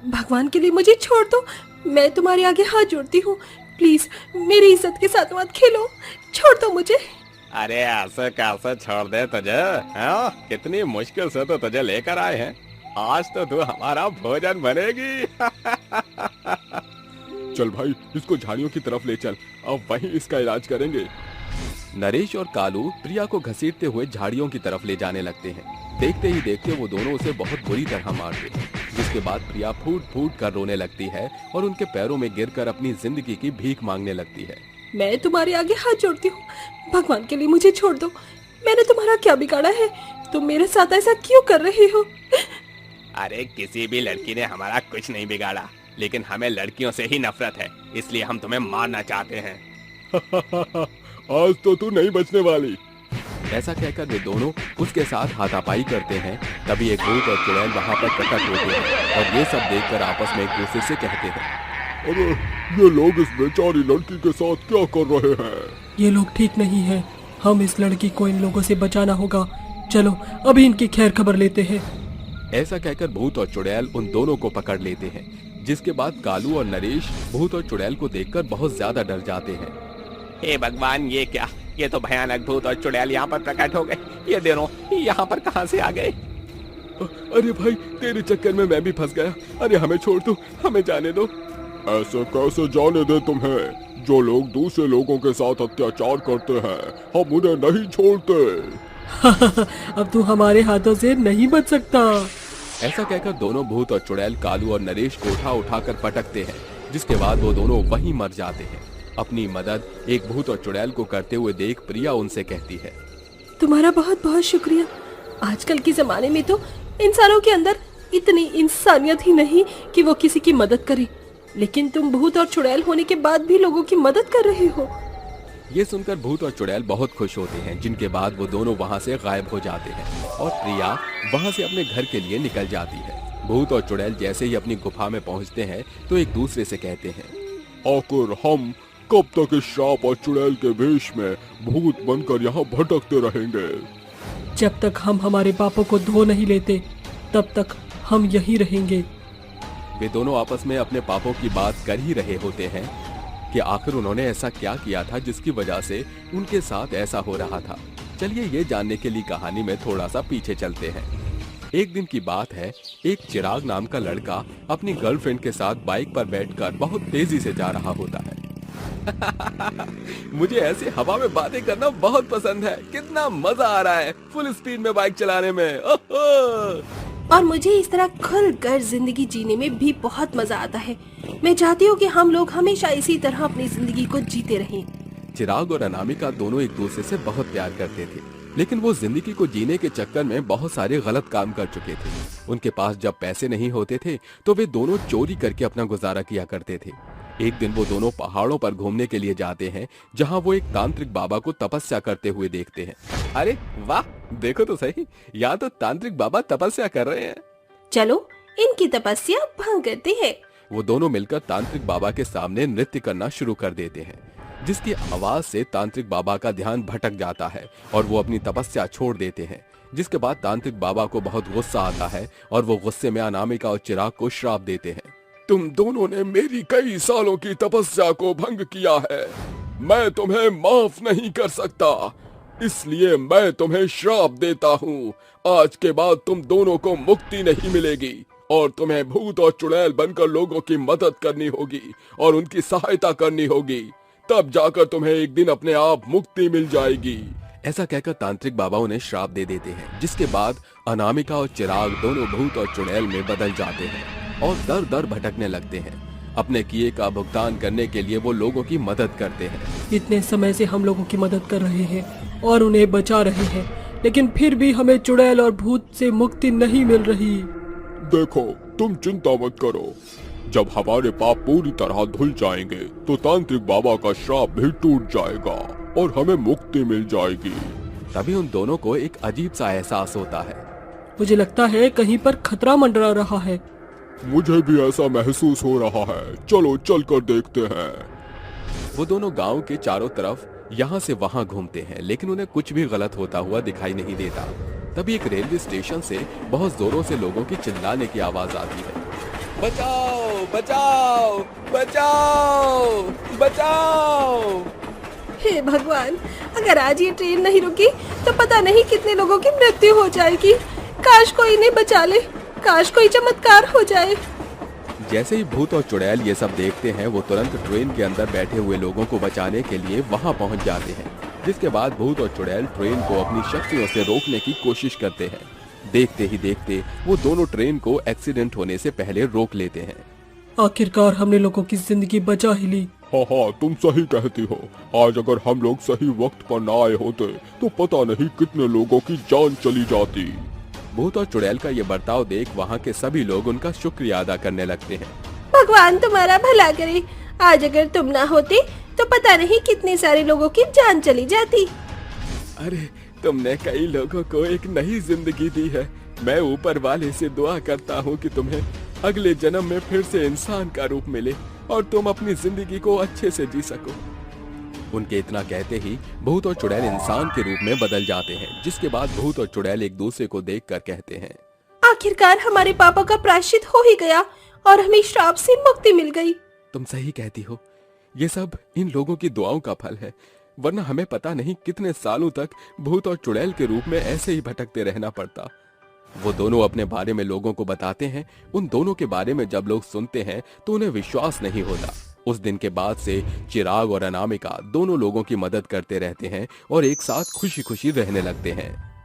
भगवान के लिए मुझे छोड़ दो। मैं तुम्हारे आगे हाथ जोड़ती हूँ, प्लीज मेरी इज्जत के साथ मत खेलो, छोड़ दो मुझे। अरे ऐसे कैसे छोड़ दे तुझे? हाँ? कितनी मुश्किल से तो तुझे लेकर आए हैं, आज तो तू हमारा भोजन बनेगी। चल भाई, इसको झाड़ियों की तरफ ले चल, अब वहीं इसका इलाज करेंगे। नरेश और कालू प्रिया को घसीटते हुए झाड़ियों की तरफ ले जाने लगते हैं। देखते ही देखते वो दोनों उसे बहुत बुरी तरह मारते हैं, जिसके बाद प्रिया फूट फूट कर रोने लगती है और उनके पैरों में गिरकर अपनी जिंदगी की भीख मांगने लगती है। मैं तुम्हारे आगे हाथ जोड़ती हूँ, भगवान के लिए मुझे छोड़ दो। मैंने तुम्हारा क्या बिगाड़ा है? तुम मेरे साथ ऐसा क्यों कर रही हो? अरे किसी भी लड़की ने हमारा कुछ नहीं बिगाड़ा, लेकिन हमें लड़कियों से ही नफरत है, इसलिए हम तुम्हें मारना चाहते हैं। आज तो तू नहीं बचने वाली। ऐसा कहकर वे दोनों उसके साथ हाथापाई करते हैं। तभी एक भूत और चुड़ैल वहाँ पर प्रकट होते हैं और ये सब देखकर आपस में एक दूसरे से कहते हैं, अरे ये लोग इस बेचारी लड़की के साथ क्या कर रहे हैं? ये लोग ठीक नहीं है, हम इस लड़की को इन लोगों से बचाना होगा। चलो अभी इनकी खैर खबर लेते हैं। ऐसा कहकर भूत और चुड़ैल उन दोनों को पकड़ लेते हैं, जिसके बाद कालू और नरेश भूत और चुड़ैल को देखकर बहुत ज्यादा डर जाते हैं। हे भगवान, ये क्या? ये तो भयानक भूत और चुड़ैल यहाँ पर प्रकट हो गए। ये दोनों यहाँ पर कहाँ से आ गए? अरे भाई, तेरे चक्कर में मैं भी फंस गया। अरे हमें छोड़ दो, हमें जाने दो। ऐसे कैसे जाने दे तुम्हें? जो लोग दूसरे लोगों के साथ अत्याचार करते हैं हम उन्हें नहीं छोड़ते। अब तू हमारे हाथों से नहीं बच सकता। ऐसा कहकर दोनों भूत और चुड़ैल कालू और नरेश को उठा उठाकर पटकते हैं, जिसके बाद वो दोनों वहीं मर जाते हैं। अपनी मदद एक भूत और चुड़ैल को करते हुए देख प्रिया उनसे कहती है, तुम्हारा बहुत बहुत शुक्रिया। आजकल के जमाने में तो इंसानों के अंदर इतनी इंसानियत ही नहीं कि वो किसी की मदद करे, लेकिन तुम भूत और चुड़ैल होने के बाद भी लोगों की मदद कर रहे हो। ये सुनकर भूत और चुड़ैल बहुत खुश होते हैं, जिनके बाद वो दोनों वहाँ से गायब हो जाते हैं और प्रिया वहाँ से अपने घर के लिए निकल जाती है। भूत और चुड़ैल जैसे ही अपनी गुफा में पहुँचते हैं तो एक दूसरे से कहते हैं, आखिर हम कब तक इस सांप और चुड़ैल के वेश में भूत बनकर यहाँ भटकते रहेंगे? जब तक हम हमारे पापों को धो नहीं लेते तब तक हम यहीं रहेंगे। वे दोनों आपस में अपने पापों की बात कर ही रहे होते हैं कि आखिर उन्होंने ऐसा क्या किया था जिसकी वजह से उनके साथ ऐसा हो रहा था। चलिए ये जानने के लिए कहानी में थोड़ा सा पीछे चलते हैं। एक दिन की बात है, एक चिराग नाम का लड़का अपनी गर्लफ्रेंड के साथ बाइक पर बैठकर बहुत तेजी से जा रहा होता है। मुझे ऐसे हवा में बातें करना बहुत पसंद है। कितना मजा आ रहा है फुल स्पीड में बाइक चलाने में। और मुझे इस तरह खुलकर जिंदगी जीने में भी बहुत मजा आता है। मैं चाहती हूँ कि हम लोग हमेशा इसी तरह अपनी जिंदगी को जीते रहें। चिराग और अनामिका दोनों एक दूसरे से बहुत प्यार करते थे, लेकिन वो जिंदगी को जीने के चक्कर में बहुत सारे गलत काम कर चुके थे। उनके पास जब पैसे नहीं होते थे तो वे दोनों चोरी करके अपना गुजारा किया करते थे। एक दिन वो दोनों पहाड़ों पर घूमने के लिए जाते हैं, जहां वो एक तांत्रिक बाबा को तपस्या करते हुए देखते हैं। अरे वाह, देखो तो सही, यहाँ तो तांत्रिक बाबा तपस्या कर रहे हैं। चलो इनकी तपस्या भंग करते हैं। वो दोनों मिलकर तांत्रिक बाबा के सामने नृत्य करना शुरू कर देते हैं, जिसकी आवाज से तांत्रिक बाबा का ध्यान भटक जाता है और वो अपनी तपस्या छोड़ देते हैं। जिसके बाद तांत्रिक बाबा को बहुत गुस्सा आता है और वो गुस्से में अनामिका और चिराग को श्राप देते हैं। तुम दोनों ने मेरी कई सालों की तपस्या को भंग किया है। मैं तुम्हें माफ नहीं कर सकता, इसलिए मैं तुम्हें श्राप देता हूँ। आज के बाद तुम दोनों को मुक्ति नहीं मिलेगी और तुम्हें भूत और चुड़ैल बनकर लोगों की मदद करनी होगी और उनकी सहायता करनी होगी। तब जाकर तुम्हें एक दिन अपने आप मुक्ति मिल जाएगी। ऐसा कहकर तांत्रिक बाबा उन्हें श्राप दे देते हैं, जिसके बाद अनामिका और चिराग दोनों भूत और चुड़ैल में बदल जाते हैं और दर दर भटकने लगते हैं। अपने किए का भुगतान करने के लिए वो लोगों की मदद करते हैं। इतने समय से हम लोगों की मदद कर रहे हैं और उन्हें बचा रहे हैं, लेकिन फिर भी हमें चुड़ैल और भूत से मुक्ति नहीं मिल रही। देखो, तुम चिंता मत करो। जब हमारे पाप पूरी तरह धुल जाएंगे तो तांत्रिक बाबा का श्राप भी टूट जाएगा और हमें मुक्ति मिल जाएगी। तभी उन दोनों को एक अजीब सा एहसास होता है। मुझे लगता है कहीं पर खतरा मंडरा रहा है। मुझे भी ऐसा महसूस हो रहा है। चलो चलकर देखते हैं। वो दोनों गांव के चारों तरफ यहाँ से वहाँ घूमते हैं, लेकिन उन्हें कुछ भी गलत होता हुआ दिखाई नहीं देता। तभी एक रेलवे स्टेशन से बहुत जोरों से लोगों की चिल्लाने की आवाज आती है। बचाओ बचाओ बचाओ बचाओ। हे भगवान, अगर आज ये ट्रेन नहीं रुकी तो पता नहीं कितने लोगों की मृत्यु हो जाएगी। काश कोई इन्हें बचा ले, काश कोई चमत्कार हो जाए। जैसे ही भूत और चुड़ैल ये सब देखते हैं, वो तुरंत ट्रेन के अंदर बैठे हुए लोगों को बचाने के लिए वहां पहुंच जाते हैं। जिसके बाद भूत और चुड़ैल ट्रेन को अपनी शक्तियों से रोकने की कोशिश करते हैं। देखते ही देखते वो दोनों ट्रेन को एक्सीडेंट होने से पहले रोक लेते हैं। आखिरकार हमने लोगों की जिंदगी बचा ही ली। हाँ, तुम सही कहती हो। आज अगर हम लोग सही वक्त पर ना आए होते तो पता नहीं कितने लोगों की जान चली जाती। भूत और चुड़ैल का ये बर्ताव देख वहाँ के सभी लोग उनका शुक्रिया अदा करने लगते हैं। भगवान तुम्हारा भला करे। आज अगर तुम ना होते तो पता नहीं कितने सारे लोगों की जान चली जाती। अरे, तुमने कई लोगों को एक नई जिंदगी दी है। मैं ऊपर वाले से दुआ करता हूँ कि तुम्हें अगले जन्म में फिर से इंसान का रूप मिले और तुम अपनी जिंदगी को अच्छे से जी सको। उनके इतना कहते ही भूत और चुड़ैल इंसान के रूप में बदल जाते हैं। जिसके बाद भूत और चुड़ैल एक दूसरे को देखकर कहते हैं, आखिरकार हमारे पापों का प्रायश्चित हो ही गया और हमें श्राप से मुक्ति मिल गई। तुम सही कहती हो, ये सब इन लोगों की दुआओं का फल है, वरना हमें पता नहीं कितने सालों तक भूत और चुड़ैल के रूप में ऐसे ही भटकते रहना पड़ता। वो दोनों अपने बारे में लोगों को बताते हैं। उन दोनों के बारे में जब लोग सुनते हैं तो उन्हें विश्वास नहीं होता। उस दिन के बाद से चिराग और अनामिका दोनों लोगों की मदद करते रहते हैं और एक साथ खुशी खुशी रहने लगते हैं।